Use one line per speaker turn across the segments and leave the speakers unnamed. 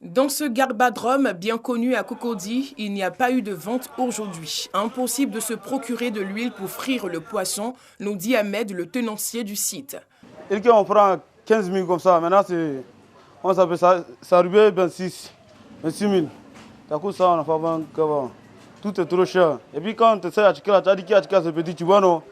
Dans ce garbadrome bien connu à Cocody, il n'y a pas eu de vente aujourd'hui. Impossible de se procurer de l'huile pour frire le poisson, nous dit Ahmed, le tenancier du site.
Et on prend 15 000 comme ça, maintenant on s'appelle ça arrive 26 000. Ça coûte ça, on n'a pas vendu qu'avant. Tout est trop cher. Et puis quand tu sais, tu as dit qu'il y a ce petit, tu vois non.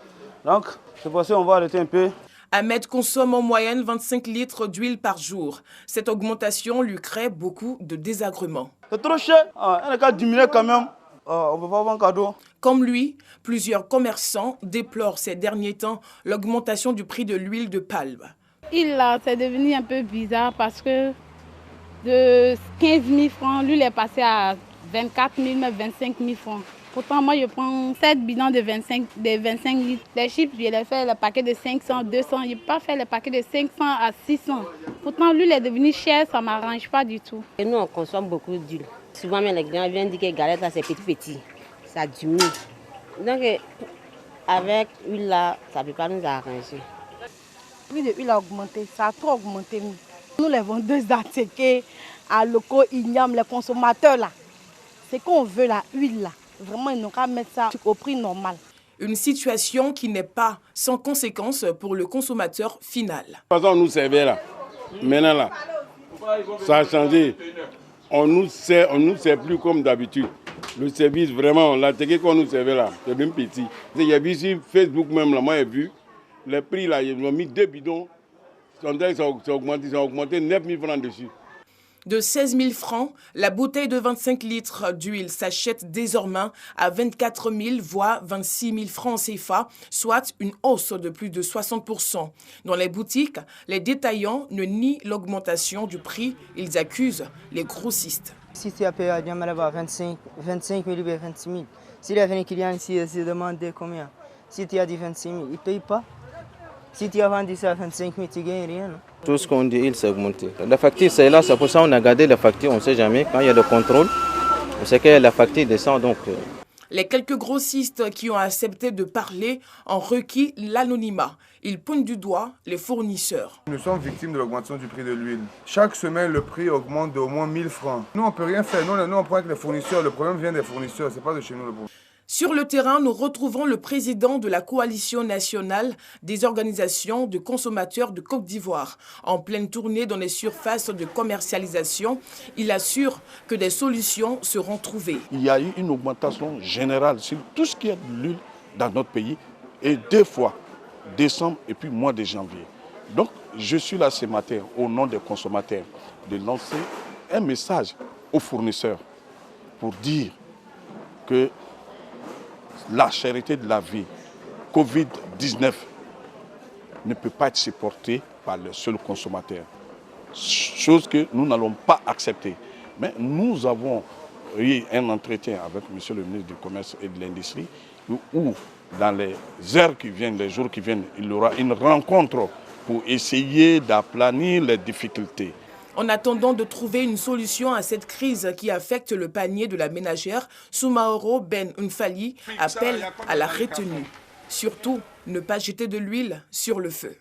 Donc, c'est pour ça qu'on va arrêter un peu.
Ahmed consomme en moyenne 25 litres d'huile par jour. Cette augmentation lui crée beaucoup de désagréments.
C'est trop cher. On a qu'à diminuer quand même. On ne peut pas avoir un cadeau.
Comme lui, plusieurs commerçants déplorent ces derniers temps l'augmentation du prix de l'huile de palme.
C'est devenu un peu bizarre parce que de 15 000 francs, l'huile est passée à 24 000, même 25 000 francs. Pourtant, moi, je prends 7 bidons de 25 litres. Les chips, je les fais le paquet de 500, 200. Je ne peux pas faire le paquet de 500 à 600. Pourtant, l'huile est devenue chère, ça ne m'arrange pas du tout.
Et nous, on consomme beaucoup d'huile. Souvent, même les clients viennent dire que les galettes, là, c'est petit. Ça diminue. Donc, avec l'huile, là, ça ne peut pas nous arranger.
Le prix de l'huile a augmenté, ça a trop augmenté. Nous, les vendeuses d'Ateke, à locaux, Ignam, les consommateurs, là, c'est qu'on veut la huile, là. Vraiment, ils n'ont qu'à mettre ça au prix normal.
Une situation qui n'est pas sans conséquence pour le consommateur final.
Par exemple, on nous servait là. Maintenant là, ça a changé. On nous sert plus comme d'habitude. Le service, vraiment, la télé qu'on nous servait là, c'est bien petit. Il y a vu sur Facebook même, là, moi j'ai vu, les prix là, ils ont mis 2 bidons. Ça a augmenté 9 000 francs dessus.
De 16 000 francs, la bouteille de 25 litres d'huile s'achète désormais à 24 000 voire 26 000 francs CFA, soit une hausse de plus de 60%. Dans les boutiques, les détaillants ne nient l'augmentation du prix, ils accusent les grossistes.
Si tu as payé à Diamalaba 25 000 ou 26 000, si les clients ici se demandent combien, si tu as dit 26 000, ils ne payent pas. Si tu as vendu ça à 25 000, tu ne gagnes rien. Non?
Tout ce qu'on dit, il s'est augmenté. La facture, c'est là, c'est pour ça qu'on a gardé la facture, on ne sait jamais. Quand il y a le contrôle, on sait que la facture descend. Donc.
Les quelques grossistes qui ont accepté de parler ont requis l'anonymat. Ils pointent du doigt les fournisseurs.
Nous sommes victimes de l'augmentation du prix de l'huile. Chaque semaine, le prix augmente d'au moins 1 000 francs. Nous, on ne peut rien faire. Nous, on prend avec les fournisseurs. Le problème vient des fournisseurs, ce n'est pas de chez nous le problème.
Sur le terrain, nous retrouvons le président de la coalition nationale des organisations de consommateurs de Côte d'Ivoire. En pleine tournée dans les surfaces de commercialisation, il assure que des solutions seront trouvées.
Il y a eu une augmentation générale sur tout ce qui est de l'huile dans notre pays, et 2 fois, décembre et puis mois de janvier. Donc, je suis là ce matin, au nom des consommateurs, de lancer un message aux fournisseurs pour dire que la cherté de la vie, Covid-19, ne peut pas être supportée par le seul consommateur. Chose que nous n'allons pas accepter. Mais nous avons eu un entretien avec M. le ministre du Commerce et de l'Industrie, où dans les heures qui viennent, les jours qui viennent, il y aura une rencontre pour essayer d'aplanir les difficultés.
En attendant de trouver une solution à cette crise qui affecte le panier de la ménagère, Soumaoro Ben Unfali appelle à la retenue. Surtout, ne pas jeter de l'huile sur le feu.